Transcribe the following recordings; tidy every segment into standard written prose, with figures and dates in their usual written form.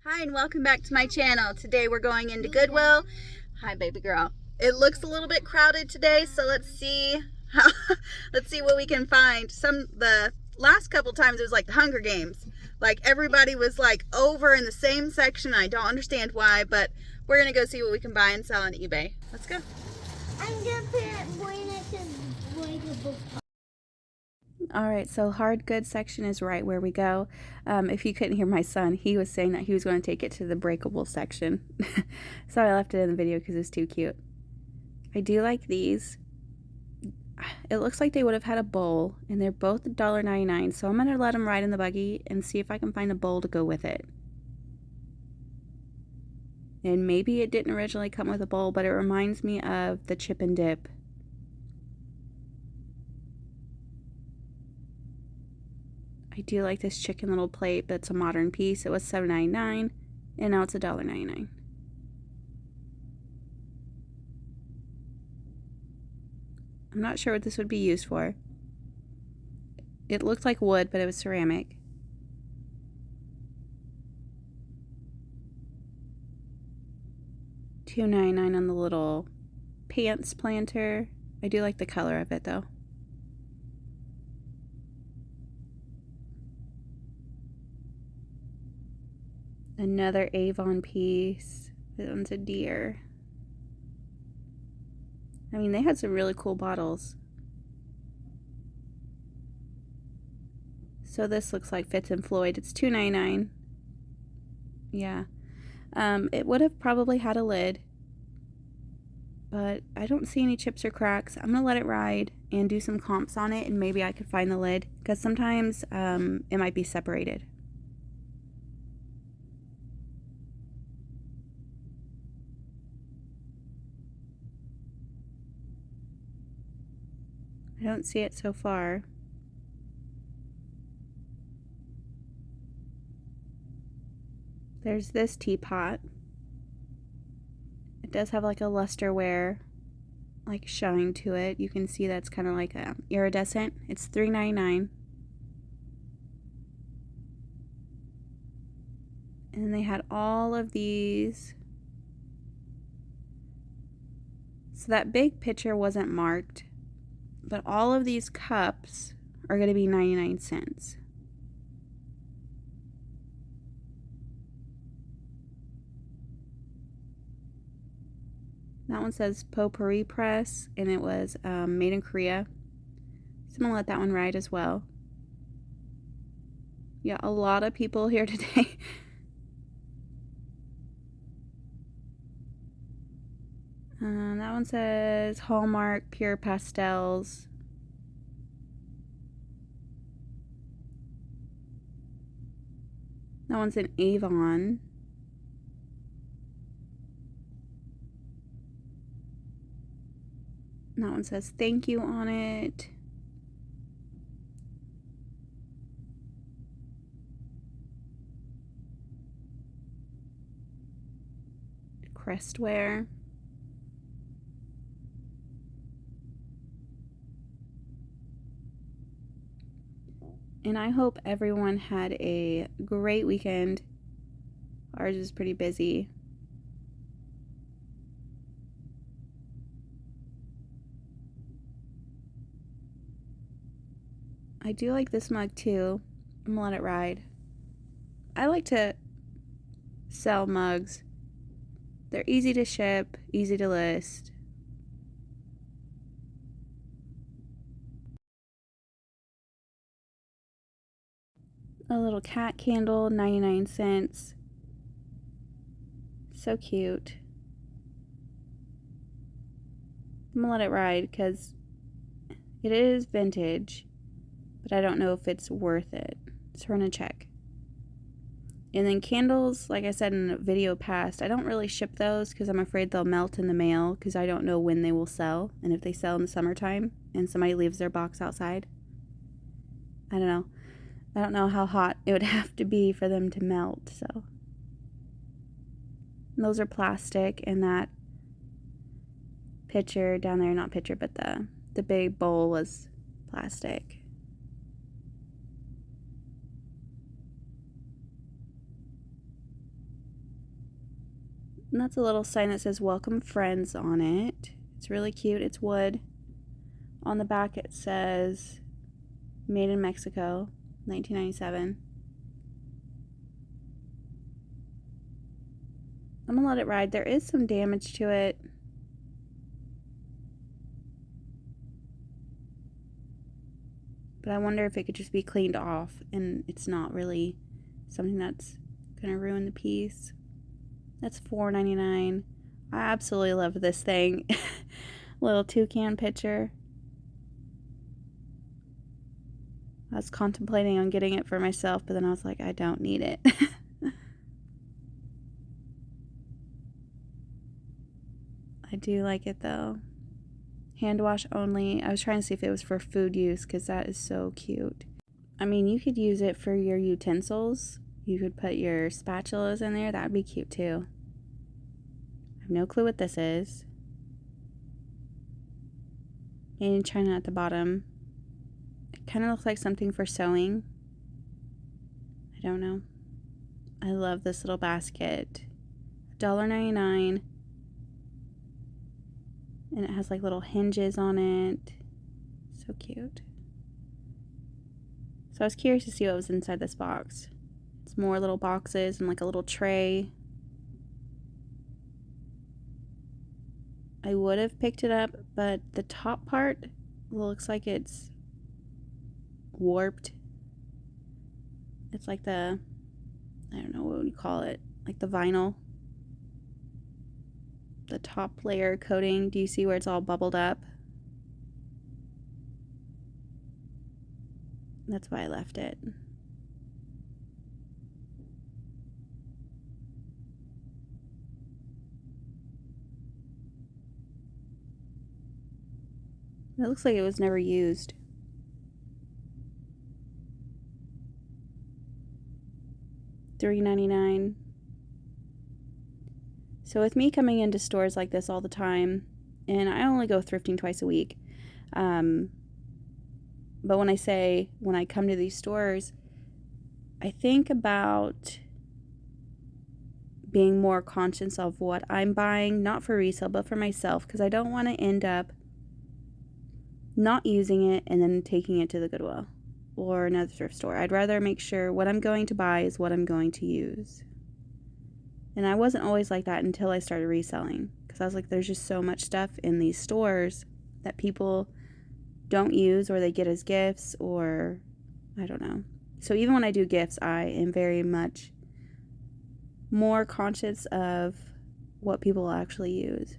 Hi and welcome back to my channel. Today we're going into Goodwill. Hi baby girl. It looks a little bit crowded today, so let's see what we can find. The last couple times it was like the Hunger Games. Like everybody was like over in the same section. I don't understand why, but we're gonna go see what we can buy and sell on eBay. Let's go. I'm gonna put it boy next to boy the book. Alright, so hard goods section is right where we go. If you couldn't hear my son, he was saying that he was going to take it to the breakable section. So I left it in the video because it's too cute. I do like these. It looks like they would have had a bowl, and they're both $1.99, so I'm going to let them ride in the buggy and see if I can find a bowl to go with it. And maybe it didn't originally come with a bowl, but it reminds me of the chip and dip. I do like this chicken little plate, but it's a modern piece. It was $7.99, and now it's $1.99. I'm not sure what this would be used for. It looked like wood, but it was ceramic. $2.99 on the little pants planter. I do like the color of it though. Another Avon piece. This one's a deer. I mean, they had some really cool bottles. So this looks like Fitz and Floyd. It's $2.99. Yeah. It would have probably had a lid, but I don't see any chips or cracks. I'm gonna let it ride and do some comps on it, and maybe I could find the lid, because sometimes it might be separated. I don't see it so far. There's this teapot. It does have like a lusterware like shine to it. You can see that's kind of like iridescent. It's $3.99. And they had all of these. So that big picture wasn't marked, but all of these cups are going to be 99 cents. That one says Potpourri Press, and it was made in Korea. So I'm going to let that one ride as well. Yeah, a lot of people here today. That one says Hallmark Pure Pastels. That one's an Avon. And that one says thank you on it. Crestware. And I hope everyone had a great weekend. Ours is pretty busy. I do like this mug too. I'm gonna let it ride. I like to sell mugs. They're easy to ship, easy to list. A little cat candle, 99 cents. So cute. I'm gonna let it ride because it is vintage, but I don't know if it's worth it. So we're gonna check. And then candles, like I said in a video past, I don't really ship those because I'm afraid they'll melt in the mail because I don't know when they will sell, and if they sell in the summertime and somebody leaves their box outside. I don't know. I don't know how hot it would have to be for them to melt, so. And those are plastic, and that pitcher down there, not pitcher, but the big bowl was plastic. And that's a little sign that says welcome friends on it. It's really cute. It's wood. On the back it says made in Mexico, 1997. I'm gonna let it ride. There is some damage to it. But I wonder if it could just be cleaned off and it's not really something that's gonna ruin the piece. That's $4.99. I absolutely love this thing. Little toucan picture. I was contemplating on getting it for myself, but then I was like, I don't need it. I do like it though. Hand wash only. I was trying to see if it was for food use because that is so cute. I mean, you could use it for your utensils. You could put your spatulas in there. That would be cute too. I have no clue what this is. And China at the bottom. It kind of looks like something for sewing. I don't know. I love this little basket. $1.99. And it has like little hinges on it. So cute. So I was curious to see what was inside this box. It's more little boxes and like a little tray. I would have picked it up, but the top part looks like it's warped. It's like the, I don't know, what would you call it? Like the vinyl. The top layer coating. Do you see where it's all bubbled up? That's why I left it. It looks like it was never used. $3.99. So with me coming into stores like this all the time, and I only go thrifting twice a week, but when I come to these stores, I think about being more conscious of what I'm buying, not for resale, but for myself, because I don't want to end up not using it and then taking it to the Goodwill or another thrift store. I'd rather make sure what I'm going to buy is what I'm going to use. And I wasn't always like that until I started reselling, because I was like, there's just so much stuff in these stores that people don't use or they get as gifts, or I don't know. So even when I do gifts, I am very much more conscious of what people actually use.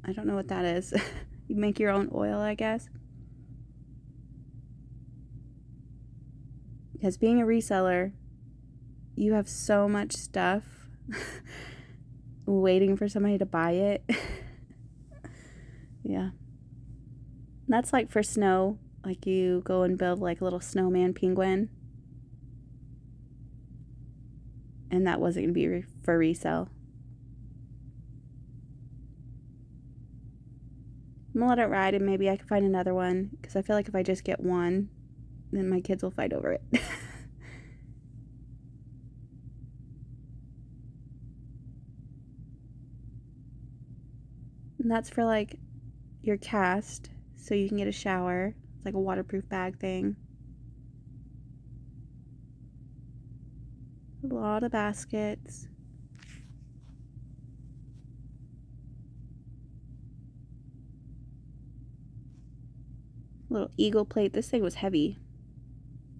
I don't know what that is. You make your own oil, I guess. Because being a reseller, you have so much stuff waiting for somebody to buy it. Yeah. That's like for snow. Like you go and build like a little snowman penguin. And that wasn't going to be for resale. I'm going to let it ride and maybe I can find another one. Because I feel like if I just get one, then my kids will fight over it. And that's for like your cast, so you can get a shower. It's like a waterproof bag thing. A lot of baskets. Little eagle plate. This thing was heavy.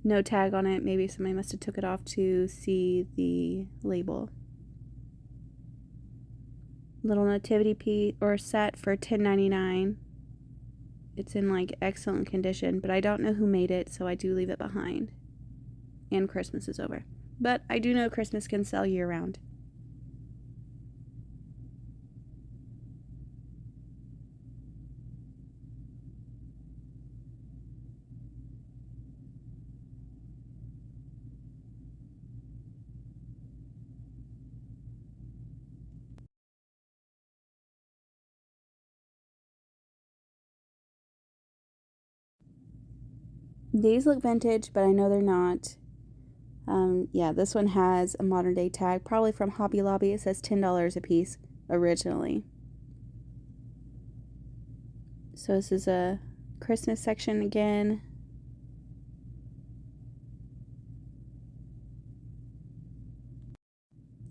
No tag on it. Maybe somebody must have took it off to see the label. Little nativity piece or set for $10.99. It's in like excellent condition, but I don't know who made it, so I do leave it behind. And Christmas is over. But I do know Christmas can sell year round. These look vintage, but I know they're not. Yeah, this one has a modern day tag, probably from Hobby Lobby. It says $10 a piece originally. So this is a Christmas section again.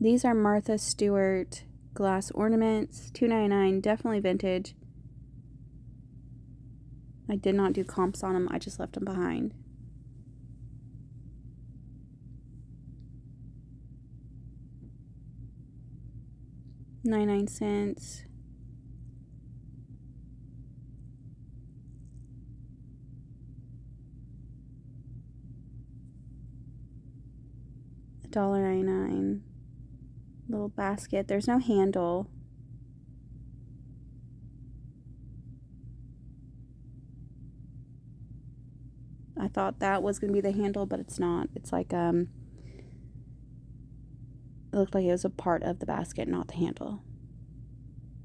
These are Martha Stewart glass ornaments, $2.99, definitely vintage. I did not do comps on them, I just left them behind. $0.99. $1.99. Little basket. There's no handle. I thought that was going to be the handle, but it's not. It's like, it looked like it was a part of the basket, not the handle.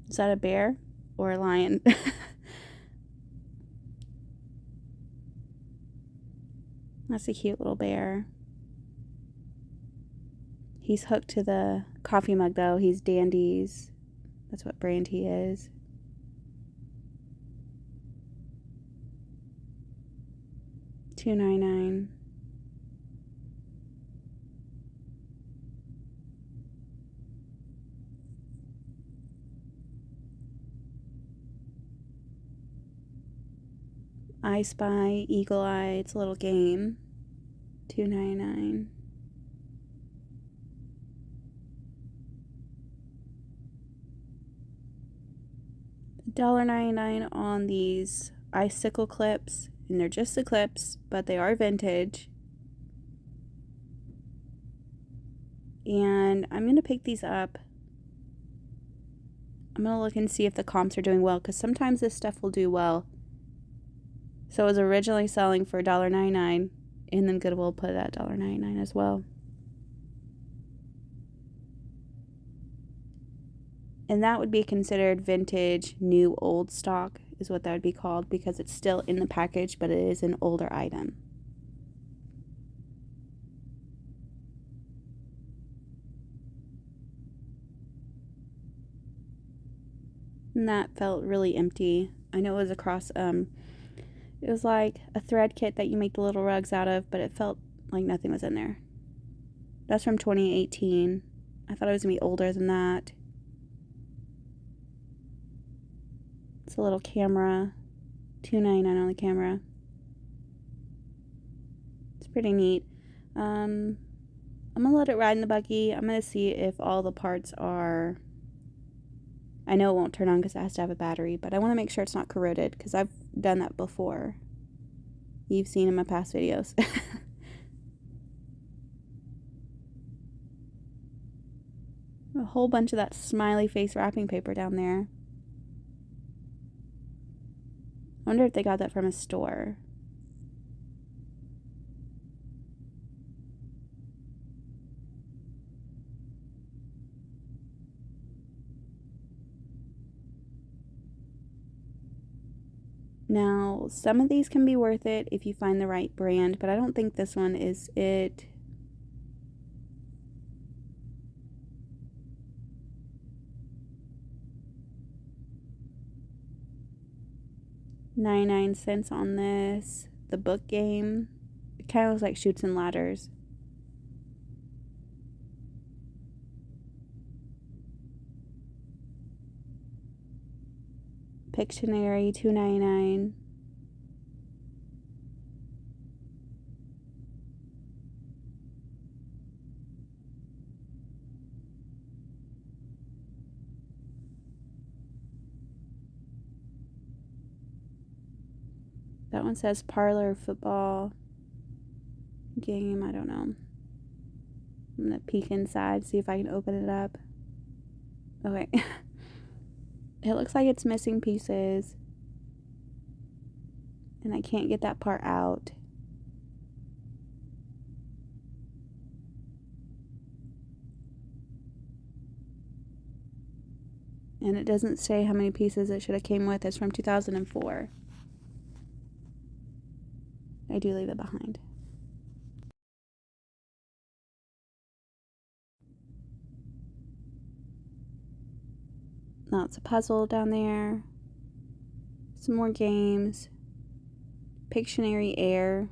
Is that a bear or a lion? That's a cute little bear. He's hooked to the coffee mug, though. He's Dandy's. That's what brand he is. $2.99. I Spy, Eagle Eye. It's a little game. $2.99. $1.99 on these icicle clips, and they're just the clips, but they are vintage. And I'm gonna pick these up. I'm gonna look and see if the comps are doing well, because sometimes this stuff will do well. So it was originally selling for $1.99, and then Goodwill put it at $1.99 as well. And that would be considered vintage, new, old stock is what that would be called, because it's still in the package, but it is an older item. And that felt really empty. I know it was across, it was like a thread kit that you make the little rugs out of, but it felt like nothing was in there. That's from 2018. I thought it was gonna be older than that. It's a little camera, $2.99 on the camera. It's pretty neat. I'm gonna let it ride in the buggy. I'm gonna see if all the parts are, I know it won't turn on because it has to have a battery, but I want to make sure it's not corroded, because I've done that before. You've seen in my past videos. A whole bunch of that smiley face wrapping paper down there. I wonder if they got that from a store. Now, some of these can be worth it if you find the right brand, but I don't think this one is it. $0.99 on this. The book game. It kind of looks like Chutes and Ladders. Pictionary, $2.99. That one says parlor football game. I don't know. I'm gonna peek inside, see if I can open it up. Okay. It looks like it's missing pieces, and I can't get that part out. And it doesn't say how many pieces it should have came with. It's from 2004. I do leave it behind. Lots of puzzle down there. Some more games. Pictionary Air.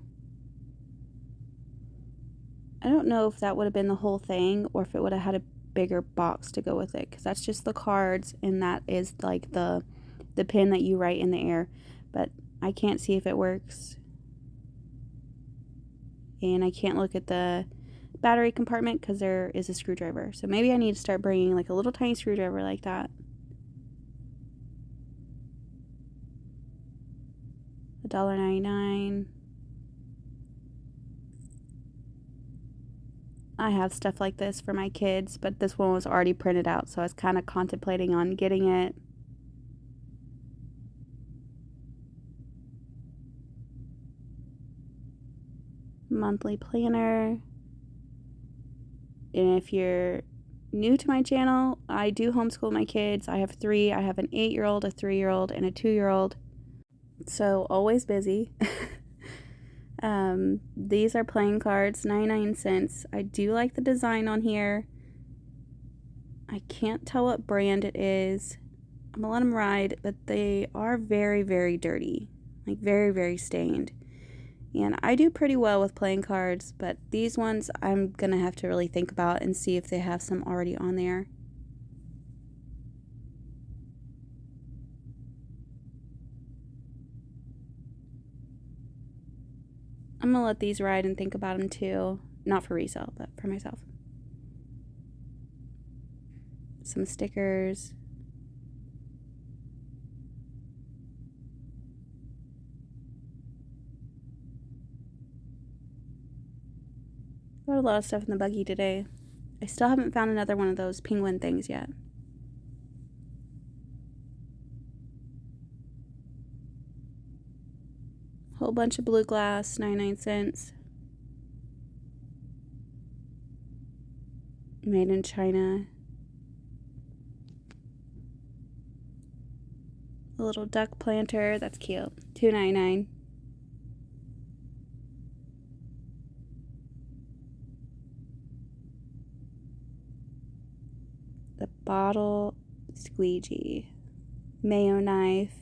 I don't know if that would have been the whole thing or if it would have had a bigger box to go with it, because that's just the cards and that is like the pin that you write in the air, but I can't see if it works. And I can't look at the battery compartment because there is a screwdriver. So maybe I need to start bringing like a little tiny screwdriver like that. $1.99. I have stuff like this for my kids, but this one was already printed out, so I was kind of contemplating on getting it. Monthly planner. And if you're new to my channel, I do homeschool my kids. I have 3. I have an 8-year-old, a 3-year-old, and a 2-year-old. So always busy. These are playing cards, 99 cents. I do like the design on here. I can't tell what brand it is. I'm gonna let them ride, but they are very, very dirty. Like very, very stained. And I do pretty well with playing cards, but these ones I'm gonna have to really think about and see if they have some already on there. I'm gonna let these ride and think about them too. Not for resale, but for myself. Some stickers. Got a lot of stuff in the buggy today. I still haven't found another one of those penguin things yet. Whole bunch of blue glass, 99 cents. Made in China. A little duck planter, that's cute. $2.99. The bottle squeegee. Mayo knife.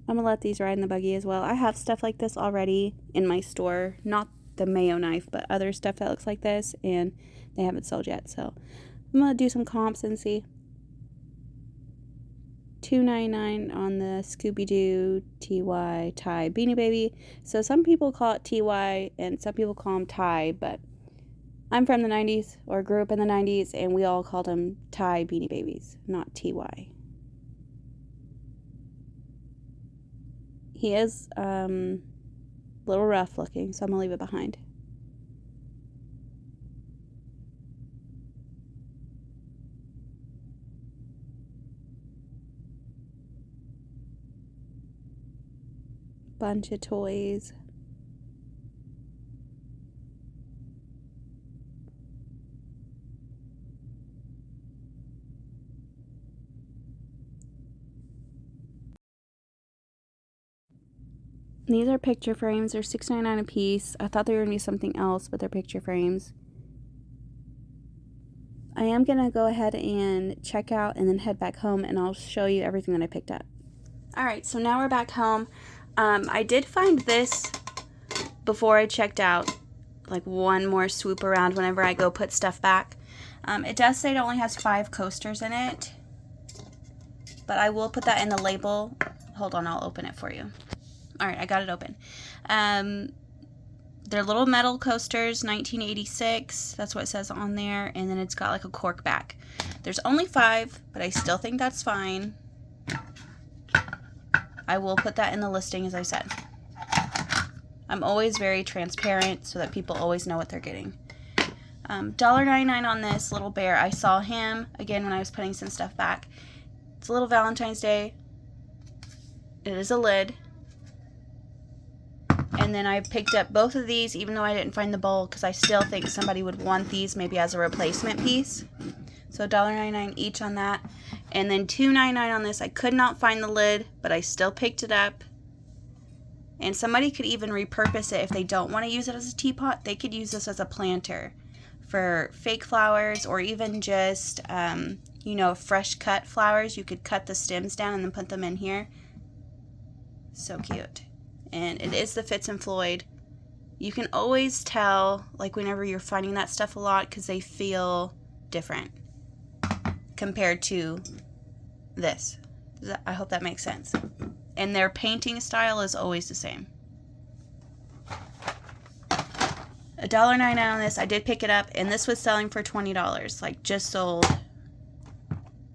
I'm gonna let these ride in the buggy as well. I have stuff like this already in my store. Not the mayo knife, but other stuff that looks like this, and they haven't sold yet. So I'm gonna do some comps and see. $2.99 on the Scooby-Doo TY Ty Beanie Baby. So some people call it TY and some people call them Ty, but I'm from the 90s or grew up in the 90s and we all called them Ty Beanie Babies, not TY. He is a little rough looking, so I'm gonna leave it behind. Bunch of toys. These are picture frames. They're $6.99 a piece. I thought they were going to be something else, but they're picture frames. I am going to go ahead and check out and then head back home, and I'll show you everything that I picked up. Alright, so now we're back home. I did find this before I checked out, like one more swoop around whenever I go put stuff back. It does say it only has 5 coasters in it, but I will put that in the label. Hold on, I'll open it for you. Alright, I got it open. They're little metal coasters, 1986. That's what it says on there. And then it's got like a cork back. There's only 5, but I still think that's fine. I will put that in the listing, as I said. I'm always very transparent so that people always know what they're getting. $1.99 on this little bear. I saw him, again, when I was putting some stuff back. It's a little Valentine's Day. It is a lid. And then I picked up both of these, even though I didn't find the bowl, because I still think somebody would want these maybe as a replacement piece. So $1.99 each on that. And then $2.99 on this. I could not find the lid, but I still picked it up. And somebody could even repurpose it if they don't want to use it as a teapot. They could use this as a planter for fake flowers, or even just, you know, fresh cut flowers. You could cut the stems down and then put them in here. So cute. And it is the Fitz and Floyd. You can always tell, like, whenever you're finding that stuff a lot, because they feel different compared to this. I hope that makes sense. And their painting style is always the same. $1.99 on this. I did pick it up, and this was selling for $20. Like, just sold.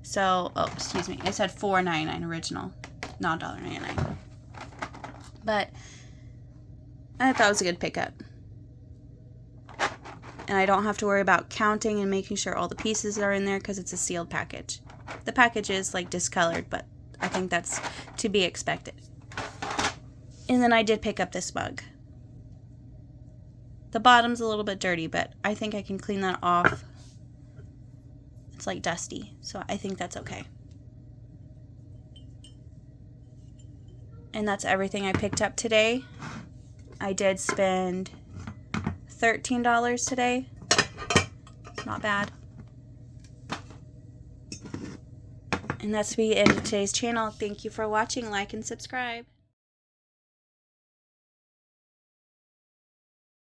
So, oh, excuse me. It said $4.99 original, not $1.99. But I thought it was a good pickup. And I don't have to worry about counting and making sure all the pieces are in there because it's a sealed package. The package is like discolored, but I think that's to be expected. And then I did pick up this mug. The bottom's a little bit dirty, but I think I can clean that off. It's like dusty, so I think that's okay. And that's everything I picked up today. I did spend $13 today. It's not bad. And that's the end of today's channel. Thank you for watching. Like and subscribe.